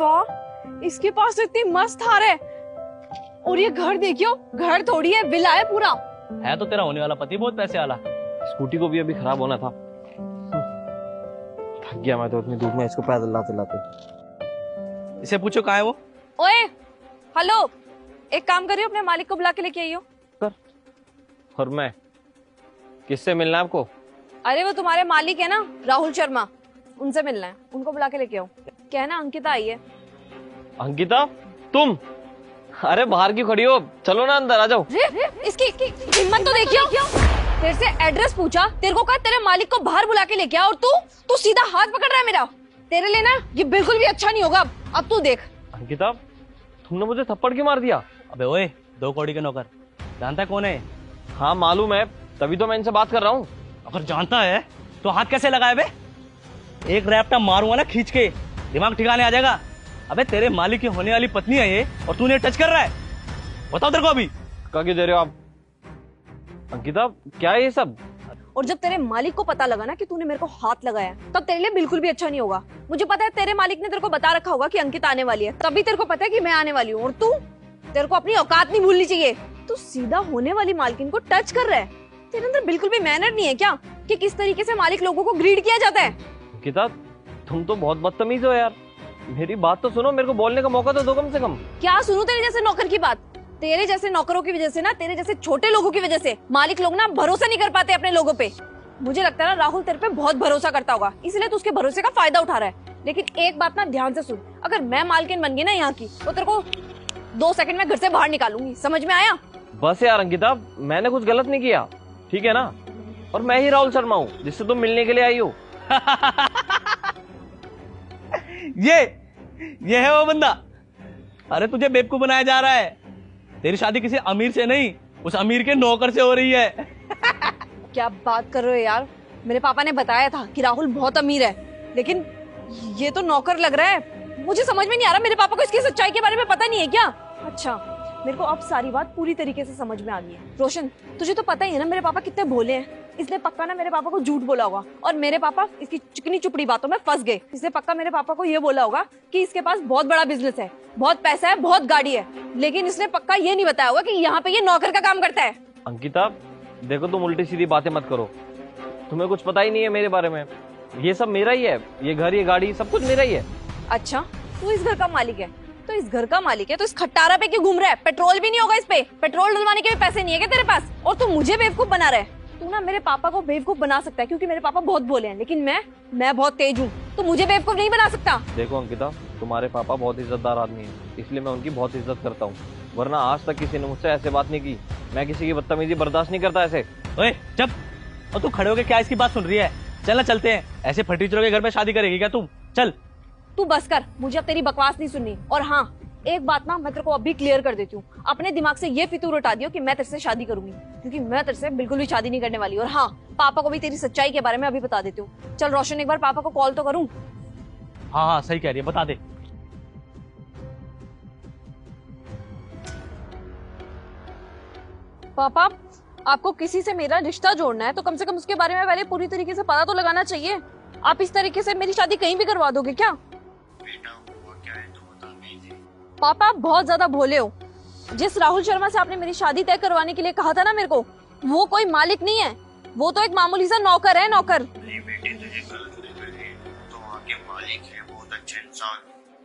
वाह, इसके पास तो इतनी मस्त थार है। और ये घर देखियो, घर थोड़ी है, विला है पूरा। है तो तेरा होने वाला पति बहुत पैसे वाला। स्कूटी को भी अभी खराब होना था। थक गया मैं तो इतनी धूप में इसको पैदल लाते लाते। इसे पूछो कहाँ है वो। ओए हेलो, एक काम करियो, अपने मालिक को बुला के लेके आइयो। और मैं किससे मिलना है आपको? अरे वो तुम्हारे मालिक है ना, राहुल शर्मा, उनसे मिलना है, उनको बुला के लेके आओ। कहना अंकिता आई है। अंकिता तुम? अरे बाहर क्यों खड़ी हो, चलो ना अंदर आ जाओ। इसकी हिम्मत तो देखियो। तेरे से एड्रेस पूछा, तेरे को कहा तेरे मालिक को बाहर बुला के लेके आ, और तू सीधा हाथ पकड़ रहा है मेरा। तेरे लिए ना ये बिल्कुल भी अच्छा नहीं होगा। अब तू देख। अंकिता तुमने मुझे थप्पड़ क्यों मार दिया? अबे ओए, 2 कौड़ी के नौकर, जानता है कौन है? हाँ मालूम है, तभी तो मैं इनसे बात कर रहा हूँ। अगर जानता है तो हाथ कैसे लगाए बे? एक रैप्टा मारूंगा ना खींच के, दिमाग ठिकाने आ जाएगा। अबे तेरे मालिक की होने वाली पत्नी है ये, और तूने टच कर रहा है। बताओ तेरे को अभी क्या क्यों दे रहे हो आप? अंकिता क्या है ये सब? और जब तेरे मालिक को पता लगा ना कि तूने मेरे को हाथ लगाया, तब तेरे लिए बिल्कुल भी अच्छा नहीं होगा। मुझे पता है तेरे मालिक ने तेरे को बता रखा होगा कि अंकिता आने वाली है, तभी तेरे को पता है कि मैं आने वाली हूँ। और तेरे को अपनी औकात नहीं भूलनी चाहिए। तू सीधा होने वाली मालकिन को टच कर रहा है। तेरे अंदर बिल्कुल भी मैनर नहीं है क्या, कि किस तरीके से मालिक लोगों को ग्रीड किया जाता है? अंकिता तुम तो बहुत बदतमीज हो यार। मेरी बात तो सुनो, मेरे को बोलने का मौका तो दो कम से कम। क्या सुनूं तेरे जैसे नौकर की बात? तेरे जैसे नौकरों की वजह से ना, तेरे जैसे छोटे लोगों की वजह से मालिक लोग ना भरोसा नहीं कर पाते अपने लोगों पे। मुझे लगता है ना राहुल तेरे पे बहुत भरोसा करता होगा, इसलिए तू उसके भरोसे का फायदा उठा रहा है। लेकिन एक बात ना ध्यान से सुन, अगर मैं मालकिन बन गई ना यहाँ की, तो तेरे को 2 सेकंड में घर से बाहर निकालूंगी। समझ में आया? बस यार अंकिता, मैंने कुछ गलत नहीं किया, ठीक है ना? और मैं ही राहुल शर्मा हूँ जिससे तुम मिलने के लिए आई हो। ये है वो बंदा। अरे तुझे बेवकूफ बनाया जा रहा है। तेरी शादी किसी अमीर से नहीं, उस अमीर के नौकर से हो रही है। क्या बात कर रहे हो यार? मेरे पापा ने बताया था कि राहुल बहुत अमीर है, लेकिन ये तो नौकर लग रहा है। मुझे समझ में नहीं आ रहा, मेरे पापा को इसकी सच्चाई के बारे में पता नहीं है क्या? अच्छा, मेरे को अब सारी बात पूरी तरीके से समझ में आ गई है। रोशन, तुझे तो पता ही है ना मेरे पापा कितने भोले हैं। इसने पक्का ना मेरे पापा को झूठ बोला होगा, और मेरे पापा इसकी चिकनी चुपड़ी बातों में फंस गए। इसने पक्का मेरे पापा को ये बोला होगा कि इसके पास बहुत बड़ा बिजनेस है, बहुत पैसा है, बहुत गाड़ी है, लेकिन इसने पक्का ये नहीं बताया होगा कि यहाँ पे ये नौकर का काम करता है। अंकिता देखो, तुम उल्टी सीधी बातें मत करो। तुम्हें कुछ पता ही नहीं है मेरे बारे में। ये सब मेरा ही है, ये घर, ये गाड़ी, सब कुछ मेरा ही है। अच्छा, तू इस घर का मालिक है? तो इस घर का मालिक है तो इस खट्टारा पे क्यों घूम रहा है? पेट्रोल भी नहीं होगा इस पे, पेट्रोल डलवाने के भी पैसे नहीं है क्या तेरे पास? और तू मुझे बेवकूफ बना रहा है। तू ना मेरे पापा को बेवकूफ बना सकता है क्योंकि मेरे पापा बहुत भोले हैं, लेकिन मैं बहुत तेज हूँ, तो मुझे बेवकूफ नहीं बना सकता। देखो अंकिता, तुम्हारे पापा बहुत इज्जतदार आदमी है, इसलिए मैं उनकी बहुत इज्जत करता हूँ, वरना आज तक किसी ने मुझसे ऐसे बात नहीं की। मैं किसी की बदतमीजी बर्दाश्त नहीं करता ऐसे। ओए चुप। और तू खड़े होके क्या इसकी बात सुन रही है? चल ना चलते हैं। ऐसे फटीचरों के घर में शादी करेगी क्या तू? चल। तू बस कर, मुझे अब तेरी बकवास नहीं सुननी। और हाँ, एक बात ना मैं तेरे को अभी क्लियर कर देती हूँ, अपने दिमाग से ये फितूर उठा दियो कि मैं तेरे से शादी करूंगी, क्योंकि मैं तेरे से बिल्कुल भी शादी नहीं करने वाली। और हाँ, पापा को भी तेरी सच्चाई के बारे में अभी बता देती हूँ। चल रोशन, एक बार पापा को कॉल तो करूँ? हाँ सही कह रही है, बता दे। पापा, आपको किसी से मेरा रिश्ता जोड़ना है तो कम से कम उसके बारे में पहले पूरी तरीके से पता तो लगाना चाहिए। आप इस तरीके से मेरी शादी कहीं भी करवा दोगे क्या? बेटा हुआ क्या है तो बता दीजिए। पापा आप बहुत ज्यादा भोले हो। जिस राहुल शर्मा से आपने मेरी शादी तय करवाने के लिए कहा था ना मेरे को, वो कोई मालिक नहीं है, वो तो एक मामूली सा नौकर है, नौकर। नहीं बेटे, तुझे गलत फहमी है, तो वहाँ के मालिक है, बहुत अच्छे इंसान।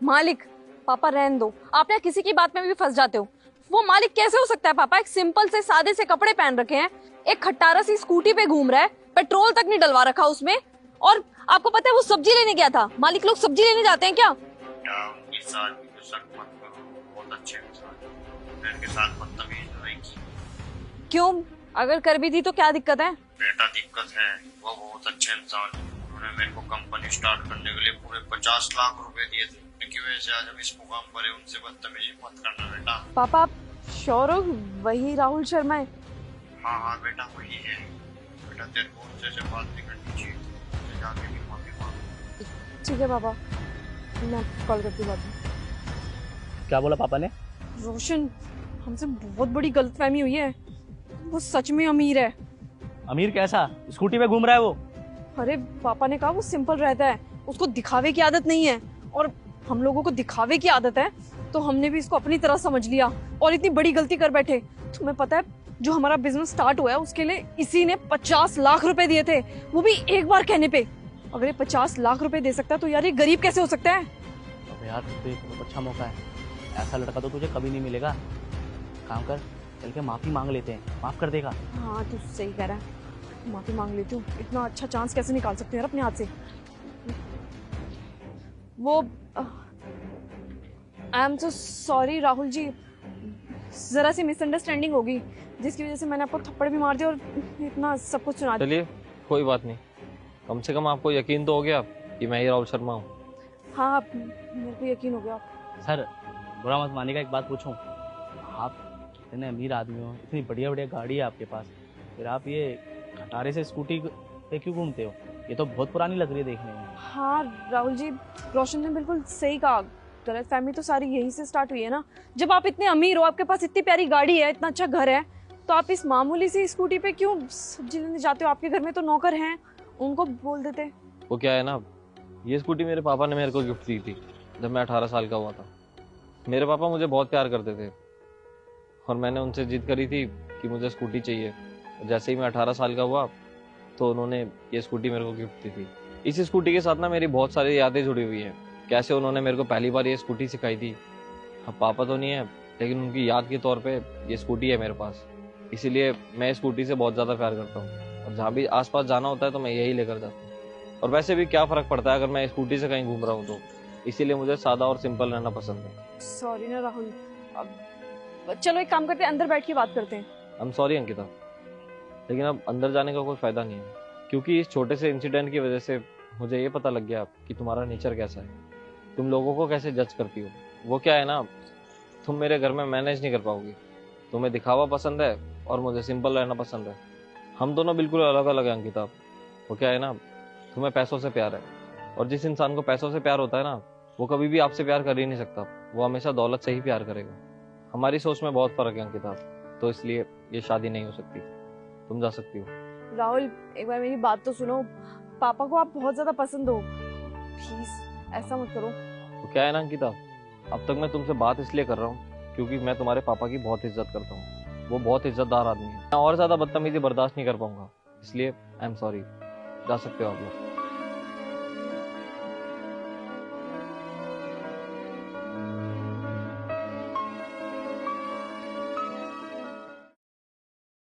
मालिक? पापा रहने दो, आप ना किसी की बात में भी फंस जाते हो। वो मालिक कैसे हो सकता है पापा? एक सिंपल से सादे से कपड़े पहन रखे हैं, एक खट्टारा सी स्कूटी पे घूम रहा है, पेट्रोल तक नहीं डलवा रखा उसमें। और आपको पता है वो सब्जी लेने गया था। मालिक लोग सब्जी लेने जाते हैं क्या? बेटा उनके साथ भी तो शक मत करो, बहुत अच्छे इंसान। मैं उनके साथ बदतमीज नहीं की। क्यों? अगर कर भी दी तो क्या दिक्कत है? बेटा दिक्कत है, वो बहुत अच्छे इंसान है। उन्होंने मेरे को कंपनी स्टार्ट करने के लिए पूरे 50 लाख रुपए दिए थे। उनकी वजह से आज हम इस मुकाम पर है। उनसे बदतमीजी मत करना बेटा। पापा आप श्योर हो वही राहुल शर्मा है? हाँ हाँ बेटा वही है। बेटा तेरे को उनसे से बात नहीं करनी चाहिए, उनसे जाके भी माफी मांग। ठीक है पापा, मैं कॉल करती हूँ बाद में। क्या बोला पापा ने? रोशन, हमसे बहुत बड़ी गलतफहमी हुई है, वो सच में अमीर है। अमीर कैसा? स्कूटी पे घूम रहा है वो। अरे पापा ने कहा वो सिंपल रहता है, उसको दिखावे की आदत नहीं है। और हम लोगों को दिखावे की आदत है, तो हमने भी इसको अपनी तरह समझ लिया और इतनी बड़ी गलती कर बैठे। तुम्हें पता है, जो हमारा बिजनेस स्टार्ट हुआ है उसके लिए इसी ने 50 लाख रुपए दिए थे, वो भी एक बार कहने पे। अगर ये 50 लाख रुपए दे सकता है तो यार ये गरीब कैसे हो सकता है? अब यार तो एक बहुत अच्छा मौका है, ऐसा लड़का तो तुझे कभी नहीं मिलेगा। काम कर, चल के माफी मांग लेते हैं, माफ कर देगा। हाँ तू सही कह रहा है, माफी मांग लेती हूँ। इतना अच्छा चांस कैसे निकाल सकते हैं यार अपने हाथ से? वो I am so sorry Rahul ji, जरा सी मिसअंडरस्टैंडिंग होगी जिसकी वजह से मैंने आपको थप्पड़ भी मार दिया और इतना सब कुछ सुना दिया। चलिए कोई बात नहीं, कम से कम आपको यकीन तो हो गया कि मैं ही राहुल शर्मा हूँ। हाँ मेरे को यकीन हो गया। सर बुरा मत मानिएगा, एक बात पूछूं, आप इतने अमीर आदमी हो, इतनी बढ़िया बढ़िया गाड़ी है आपके पास, फिर आप ये खटारे से स्कूटी पे क्यों घूमते हो? ये तो बहुत पुरानी लग रही है देखने में। हाँ राहुल जी, रोशन ने बिल्कुल सही कहा, गलत फहमी तो सारी यहीं से स्टार्ट हुई है ना। जब आप इतने अमीर हो, आपके पास इतनी प्यारी गाड़ी है, इतना अच्छा घर है, तो आप इस मामूली सी स्कूटी पे क्यों सब्जी लेने जाते हो? आपके घर में तो नौकर हैं, उनको बोल देते। वो क्या है ना, ये स्कूटी मेरे पापा ने मेरे को गिफ्ट दी थी जब मैं 18 साल का हुआ था। मेरे पापा मुझे बहुत प्यार करते थे और मैंने उनसे जिद करी थी कि मुझे स्कूटी चाहिए। जैसे ही मैं 18 साल का हुआ तो उन्होंने ये स्कूटी मेरे को गिफ्ट दी थी। इस स्कूटी के साथ ना मेरी बहुत सारी यादें जुड़ी हुई हैं। कैसे उन्होंने मेरे को पहली बार ये स्कूटी सिखाई थी। अब पापा तो नहीं है, लेकिन उनकी याद के तौर पे ये स्कूटी है मेरे पास, इसीलिए मैं स्कूटी से बहुत ज़्यादा प्यार करता हूँ। और जहाँ भी आसपास जाना होता है तो मैं यही लेकर जाता हूँ। और वैसे भी क्या फ़र्क पड़ता है अगर मैं स्कूटी से कहीं घूम रहा हूँ तो, इसीलिए मुझे सादा और सिंपल रहना पसंद है। सॉरी ना राहुल, अब चलो एक काम करते हैं, अंदर बैठ के बात करते हैं। आई एम सॉरी अंकिता, लेकिन अब अंदर जाने का कोई फ़ायदा नहीं है, क्योंकि इस छोटे से इंसिडेंट की वजह से मुझे ये पता लग गया कि तुम्हारा नेचर कैसा है, तुम लोगों को कैसे जज करती हो। वो क्या है ना, तुम मेरे घर में मैनेज नहीं कर पाओगी। तुम्हें दिखावा पसंद है और मुझे सिंपल रहना पसंद है। हम दोनों बिल्कुल अलग अलग हैं अंकिता। वो क्या है ना, तुम्हें पैसों से प्यार है, और जिस इंसान को पैसों से प्यार होता है ना, वो कभी भी आपसे प्यार कर ही नहीं सकता, वो हमेशा दौलत से ही प्यार करेगा। हमारी सोच में बहुत फर्क है अंकिता, तो इसलिए ये शादी नहीं हो सकती। तुम जा सकती हो। राहुल एक बार मेरी बात तो सुनो, पापा को आप बहुत ज्यादा पसंद हो, प्लीज ऐसा मत करो। वो क्या है ना अंकिता, अब तक मैं तुमसे बात इसलिए कर रहा हूँ क्योंकि मैं तुम्हारे पापा की बहुत इज्जत करता हूँ। वो बहुत इज्जतदार आदमी है। मैं और ज्यादा बदतमीजी बर्दाश्त नहीं कर पाऊंगा, इसलिए आई एम सॉरी। जा सकते हो आप लोग।